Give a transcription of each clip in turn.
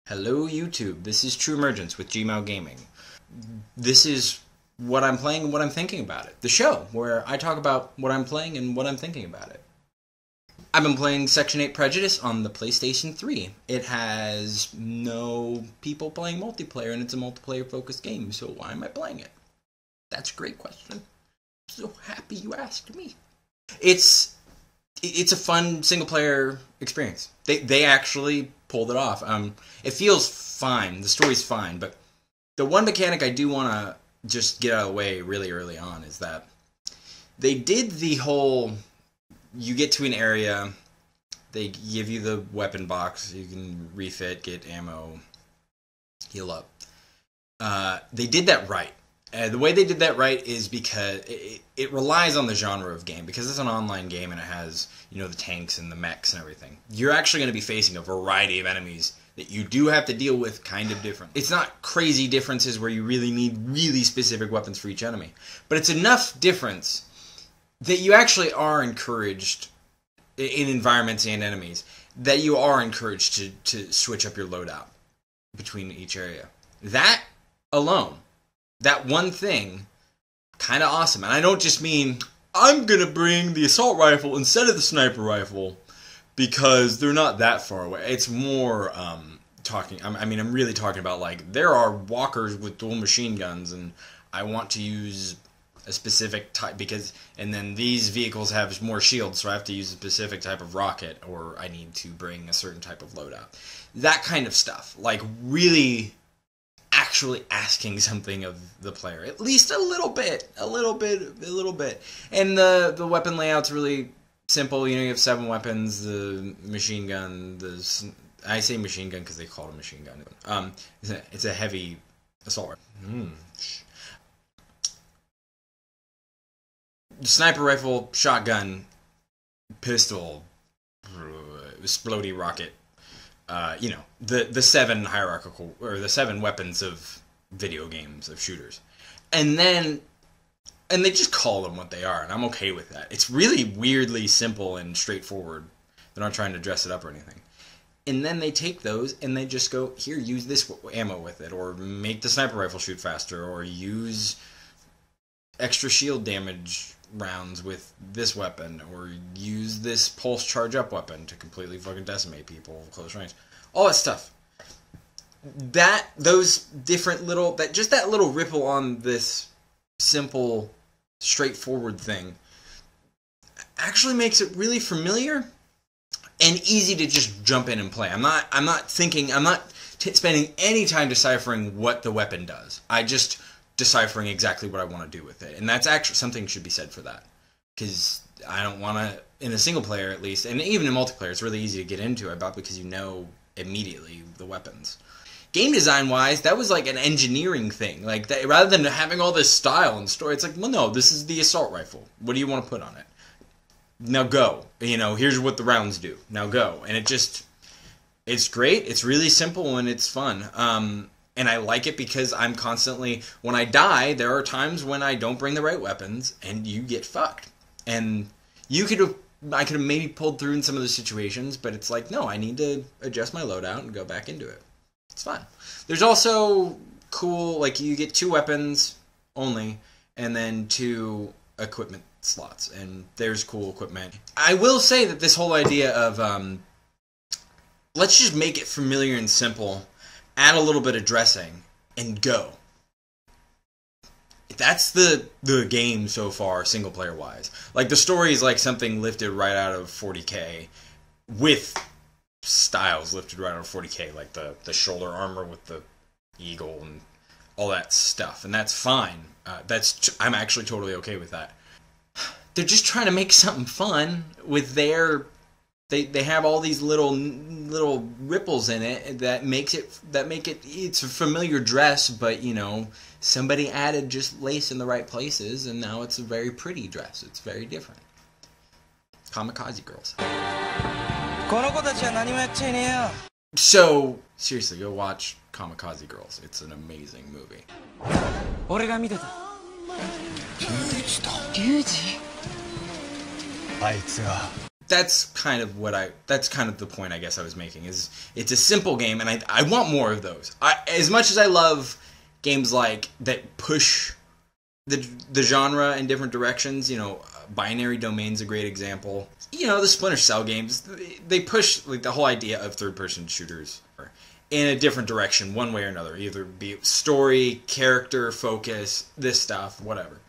Hello YouTube, this is True Emergence with JiMaoGaming. This is what I'm playing and what I'm thinking about it. The show where I talk about what I'm playing and what I'm thinking about it. I've been playing Section 8 Prejudice on the PlayStation 3. It has no people playing multiplayer and it's a multiplayer focused game, so why am I playing it? That's a great question. I'm so happy you asked me. It's a fun single-player experience. They actually pulled it off. It feels fine. The story's fine, but the one mechanic I do want to just get out of the way really early on is that they did the whole, you get to an area, they give you the weapon box, you can refit, get ammo, heal up. They did that right. The way they did that right is because it relies on the genre of game. Because it's an online game and it has, you know, the tanks and the mechs and everything. You're actually going to be facing a variety of enemies that you do have to deal with kind of different. It's not crazy differences where you really need really specific weapons for each enemy. But it's enough difference that you actually are encouraged in environments and enemies that you are encouraged to switch up your loadout between each area. That alone, that one thing, kind of awesome. And I don't just mean, I'm going to bring the assault rifle instead of the sniper rifle because they're not that far away. It's more I'm really talking about, like, there are walkers with dual machine guns and I want to use a specific type and then these vehicles have more shields, so I have to use a specific type of rocket, or I need to bring a certain type of loadout. That kind of stuff. Like, really actually asking something of the player, at least a little bit. And the weapon layout's really simple. You know, you have 7 weapons. The machine gun, I say machine gun because they call it a machine gun. It's a heavy assault rifle. Sniper rifle, shotgun, pistol, explodey rocket. You know, the 7 hierarchical, or the 7 weapons of video games, of shooters. And they just call them what they are, and I'm okay with that. It's really weirdly simple and straightforward. They're not trying to dress it up or anything. And then they take those and they just go, here, use this ammo with it, or make the sniper rifle shoot faster, or use extra shield damage rounds with this weapon, or use this pulse charge up weapon to completely fucking decimate people close range. All that stuff. Those different little, that little ripple on this simple, straightforward thing actually makes it really familiar and easy to just jump in and play. I'm not spending any time deciphering what the weapon does. I just deciphering exactly what I want to do with it. And that's actually something should be said for that. Because I don't want to, in a single player at least, and even in multiplayer, it's really easy to get into it because you know immediately the weapons. Game design wise, that was like an engineering thing. Like, that, rather than having all this style and story, it's like, well, no, this is the assault rifle. What do you want to put on it? Now go. You know, here's what the rounds do. Now go. And it's great. It's really simple and it's fun. And I like it because I'm constantly, when I die, there are times when I don't bring the right weapons, and you get fucked. And I could have maybe pulled through in some of the situations, but it's like, no, I need to adjust my loadout and go back into it. It's fun. There's also cool, like, you get 2 weapons only, and then 2 equipment slots, and there's cool equipment. I will say that this whole idea of, let's just make it familiar and simple, add a little bit of dressing, and go. That's the game so far, single-player wise. Like, the story is like something lifted right out of 40K, with styles lifted right out of 40K, like the shoulder armor with the eagle and all that stuff, and that's fine. I'm actually totally okay with that. They're just trying to make something fun with their... They have all these little ripples in it that make it it's a familiar dress, but you know, somebody added just lace in the right places and now it's a very pretty dress. It's very different. Kamikaze girls. So seriously, go watch Kamikaze Girls. It's an amazing movie. that's kind of the point I guess I was making, is it's a simple game, and I want more of those. As much as I love games like that push the genre in different directions, Binary Domain's a great example. The Splinter Cell games, they push like the whole idea of third-person shooters in a different direction, one way or another. Either be story, character, focus, this stuff, whatever.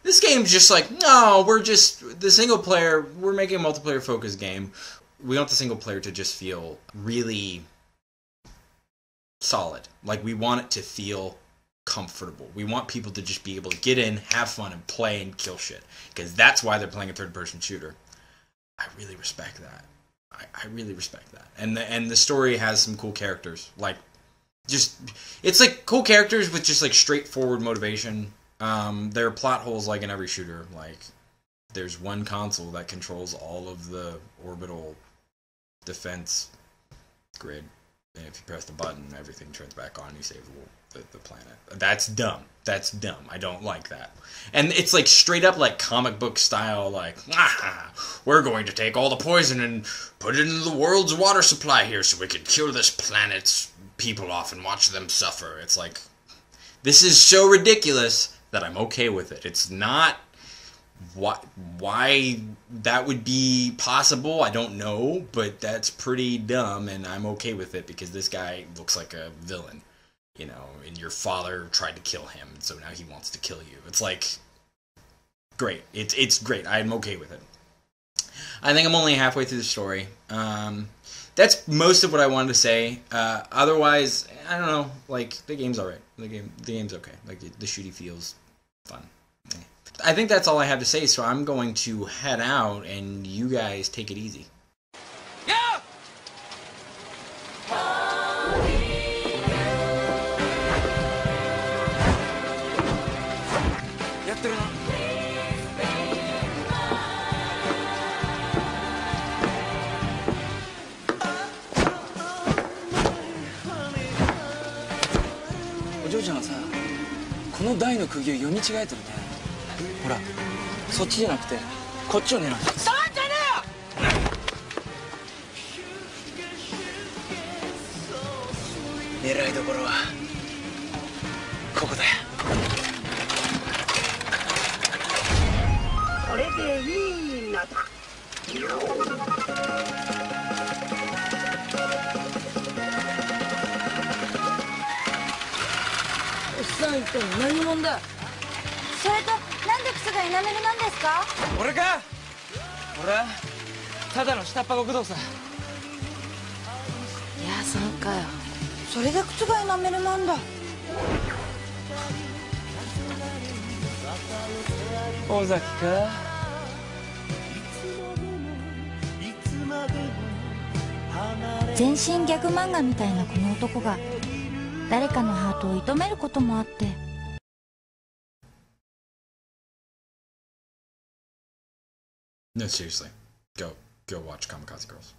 This game's just like, no, we're making a multiplayer-focused game. We want the single player to just feel really solid. Like, we want it to feel comfortable. We want people to just be able to get in, have fun, and play and kill shit. Because that's why they're playing a third-person shooter. I really respect that. I really respect that. And the story has some cool characters. Like, it's like cool characters with just like straightforward motivation. There are plot holes like in every shooter. Like, there's one console that controls all of the orbital defense grid. And if you press the button, everything turns back on. You save the planet. That's dumb. That's dumb. I don't like that. And it's like straight up like comic book style, like, we're going to take all the poison and put it into the world's water supply here so we can kill this planet's people off and watch them suffer. It's like, this is so ridiculous that I'm okay with it. It's not why that would be possible, I don't know, but that's pretty dumb, and I'm okay with it because this guy looks like a villain, and your father tried to kill him, so now he wants to kill you. It's like, great. It's great. I'm okay with it. I think I'm only halfway through the story. That's most of what I wanted to say. Otherwise, I don't know. Like, the game's alright. The game's okay. Like, the shooty feels fun. I think that's all I have to say, so I'm going to head out, and you guys take it easy. Yeah!お嬢ちゃんはさ、この台の釘を読み違えてるね。ほら、そっちじゃなくてこっちを狙う。触んじゃねえよ。狙いどころはここだよ。これでいいのだ。おっさん一体何者だ。それとなんで靴がエナメルなんですか？俺か？俺はただの下っ端極道さ。いや、そうかよ。それで靴がエナメルなんだ。尾崎か？全身ギャグ漫画みたいなこの男が誰かのハートを射止めることもあって。No, seriously. Go watch Kamikaze Girls.